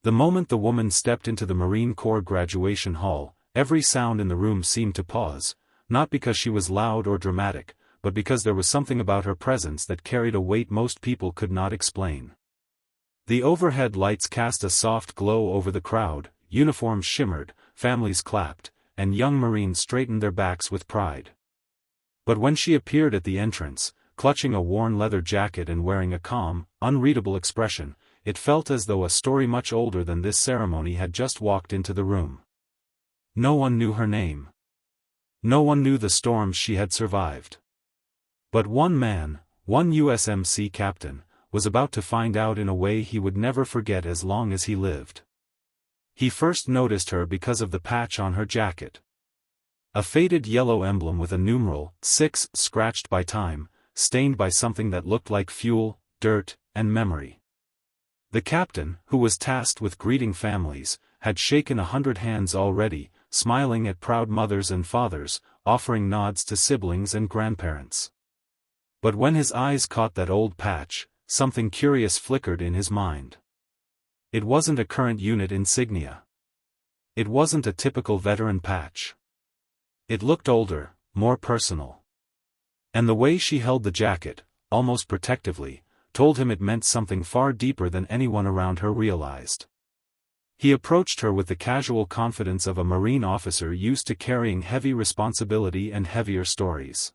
The moment the woman stepped into the Marine Corps graduation hall, every sound in the room seemed to pause, not because she was loud or dramatic, but because there was something about her presence that carried a weight most people could not explain. The overhead lights cast a soft glow over the crowd, uniforms shimmered, families clapped, and young Marines straightened their backs with pride. But when she appeared at the entrance, clutching a worn leather jacket and wearing a calm, unreadable expression, it felt as though a story much older than this ceremony had just walked into the room. No one knew her name. No one knew the storms she had survived. But one man, one USMC captain, was about to find out in a way he would never forget as long as he lived. He first noticed her because of the patch on her jacket. A faded yellow emblem with a numeral, 6, scratched by time, stained by something that looked like fuel, dirt, and memory. The captain, who was tasked with greeting families, had shaken 100 hands already, smiling at proud mothers and fathers, offering nods to siblings and grandparents. But when his eyes caught that old patch, something curious flickered in his mind. It wasn't a current unit insignia. It wasn't a typical veteran patch. It looked older, more personal. And the way she held the jacket, almost protectively, told him it meant something far deeper than anyone around her realized. He approached her with the casual confidence of a Marine officer used to carrying heavy responsibility and heavier stories.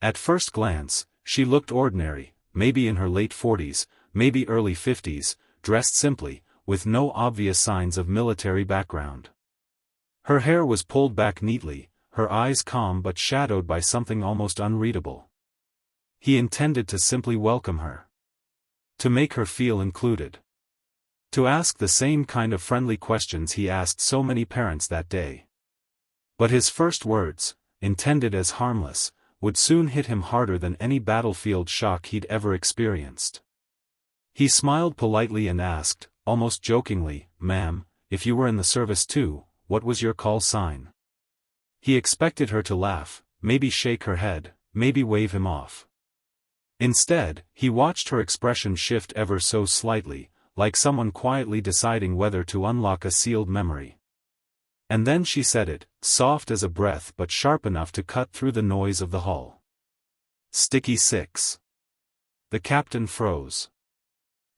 At first glance, she looked ordinary, maybe in her late 40s, maybe early 50s, dressed simply, with no obvious signs of military background. Her hair was pulled back neatly, her eyes calm but shadowed by something almost unreadable. He intended to simply welcome her. To make her feel included. To ask the same kind of friendly questions he asked so many parents that day. But his first words, intended as harmless, would soon hit him harder than any battlefield shock he'd ever experienced. He smiled politely and asked, almost jokingly, "Ma'am, if you were in the service too, what was your call sign?" He expected her to laugh, maybe shake her head, maybe wave him off. Instead, he watched her expression shift ever so slightly, like someone quietly deciding whether to unlock a sealed memory. And then she said it, soft as a breath but sharp enough to cut through the noise of the hall. "Sticky 6. The captain froze.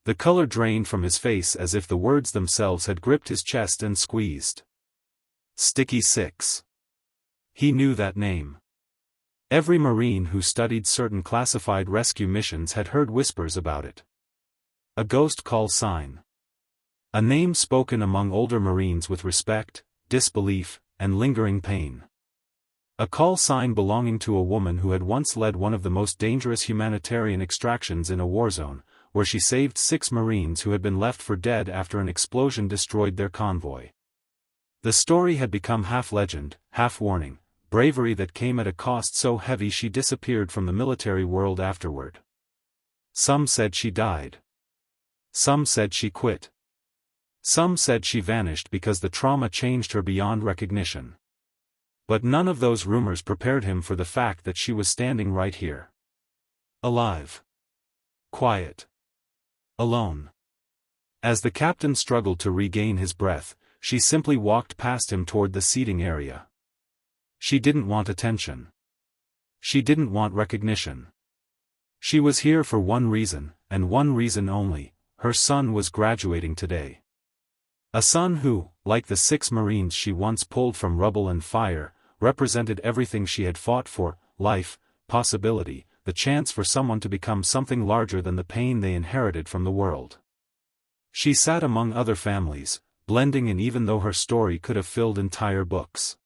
The color drained from his face as if the words themselves had gripped his chest and squeezed. Sticky 6. He knew that name. Every Marine who studied certain classified rescue missions had heard whispers about it. A ghost call sign. A name spoken among older Marines with respect, disbelief, and lingering pain. A call sign belonging to a woman who had once led one of the most dangerous humanitarian extractions in a war zone, where she saved 6 Marines who had been left for dead after an explosion destroyed their convoy. The story had become half legend, half warning. Bravery that came at a cost so heavy she disappeared from the military world afterward. Some said she died. Some said she quit. Some said she vanished because the trauma changed her beyond recognition. But none of those rumors prepared him for the fact that she was standing right here. Alive. Quiet. Alone. As the captain struggled to regain his breath, she simply walked past him toward the seating area. She didn't want attention. She didn't want recognition. She was here for one reason, and one reason only: her son was graduating today. A son who, like the 6 Marines she once pulled from rubble and fire, represented everything she had fought for: life, possibility, the chance for someone to become something larger than the pain they inherited from the world. She sat among other families, blending in even though her story could have filled entire books.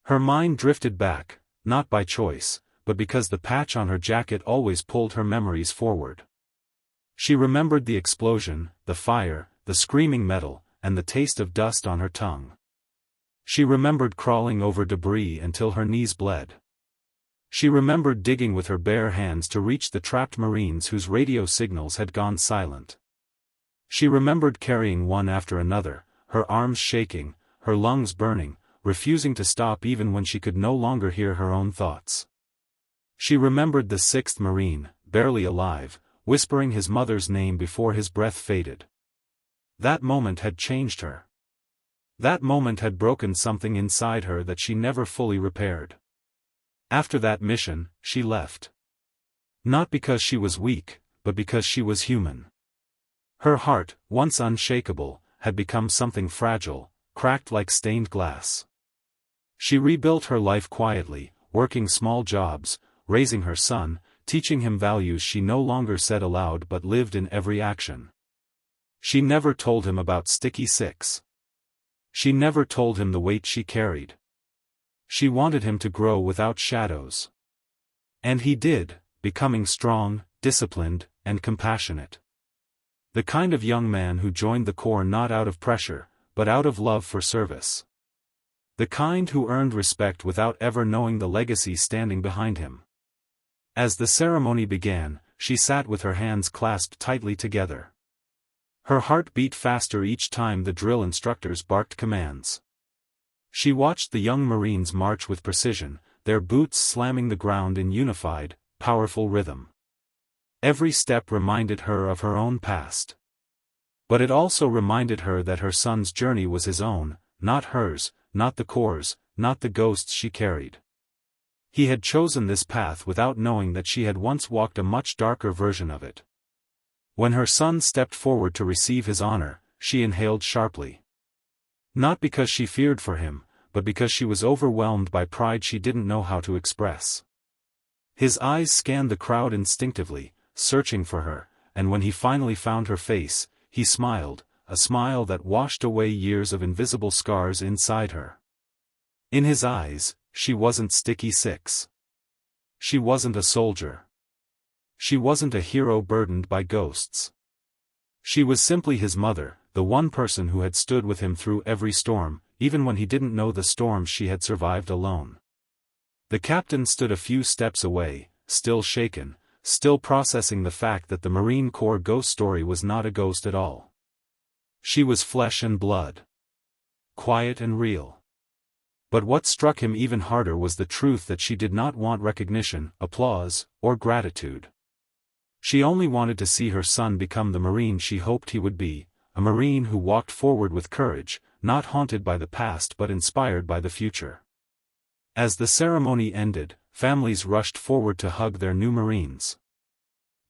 Her mind drifted back, not by choice, but because the patch on her jacket always pulled her memories forward. She remembered the explosion, the fire, the screaming metal, and the taste of dust on her tongue. She remembered crawling over debris until her knees bled. She remembered digging with her bare hands to reach the trapped Marines whose radio signals had gone silent. She remembered carrying one after another, her arms shaking, her lungs burning, refusing to stop even when she could no longer hear her own thoughts. She remembered the 6th Marine, barely alive, whispering his mother's name before his breath faded. That moment had changed her. That moment had broken something inside her that she never fully repaired. After that mission, she left. Not because she was weak, but because she was human. Her heart, once unshakable, had become something fragile, cracked like stained glass. She rebuilt her life quietly, working small jobs, raising her son, teaching him values she no longer said aloud but lived in every action. She never told him about sticky six. She never told him the weight she carried. She wanted him to grow without shadows. And he did, becoming strong, disciplined, and compassionate. The kind of young man who joined the Corps not out of pressure, but out of love for service. The kind who earned respect without ever knowing the legacy standing behind him. As the ceremony began, she sat with her hands clasped tightly together. Her heart beat faster each time the drill instructors barked commands. She watched the young Marines march with precision, their boots slamming the ground in unified, powerful rhythm. Every step reminded her of her own past. But it also reminded her that her son's journey was his own, not hers, not the Corps', not the ghosts she carried. He had chosen this path without knowing that she had once walked a much darker version of it. When her son stepped forward to receive his honor, she inhaled sharply. Not because she feared for him, but because she was overwhelmed by pride she didn't know how to express. His eyes scanned the crowd instinctively, searching for her, and when he finally found her face, he smiled, a smile that washed away years of invisible scars inside her. In his eyes, she wasn't sticky six. She wasn't a soldier. She wasn't a hero burdened by ghosts. She was simply his mother, the one person who had stood with him through every storm, even when he didn't know the storms she had survived alone. The captain stood a few steps away, still shaken, still processing the fact that the Marine Corps ghost story was not a ghost at all. She was flesh and blood. Quiet and real. But what struck him even harder was the truth that she did not want recognition, applause, or gratitude. She only wanted to see her son become the Marine she hoped he would be, a Marine who walked forward with courage, not haunted by the past but inspired by the future. As the ceremony ended, families rushed forward to hug their new Marines.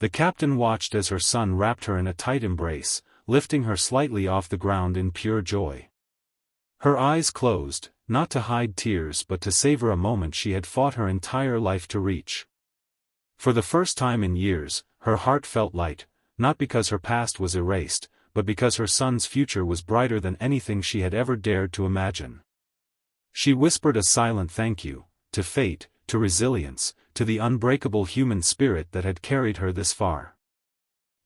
The captain watched as her son wrapped her in a tight embrace, lifting her slightly off the ground in pure joy. Her eyes closed, not to hide tears but to savor a moment she had fought her entire life to reach. For the first time in years, her heart felt light, not because her past was erased, but because her son's future was brighter than anything she had ever dared to imagine. She whispered a silent thank you, to fate, to resilience, to the unbreakable human spirit that had carried her this far.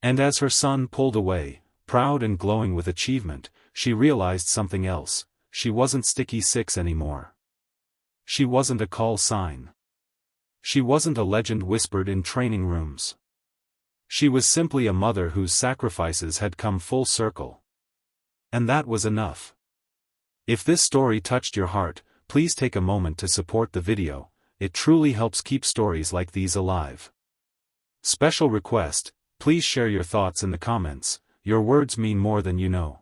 And as her son pulled away, proud and glowing with achievement, she realized something else: she wasn't sticky six anymore. She wasn't a call sign. She wasn't a legend whispered in training rooms. She was simply a mother whose sacrifices had come full circle. And that was enough. If this story touched your heart, please take a moment to support the video. It truly helps keep stories like these alive. Special request: please share your thoughts in the comments. Your words mean more than you know.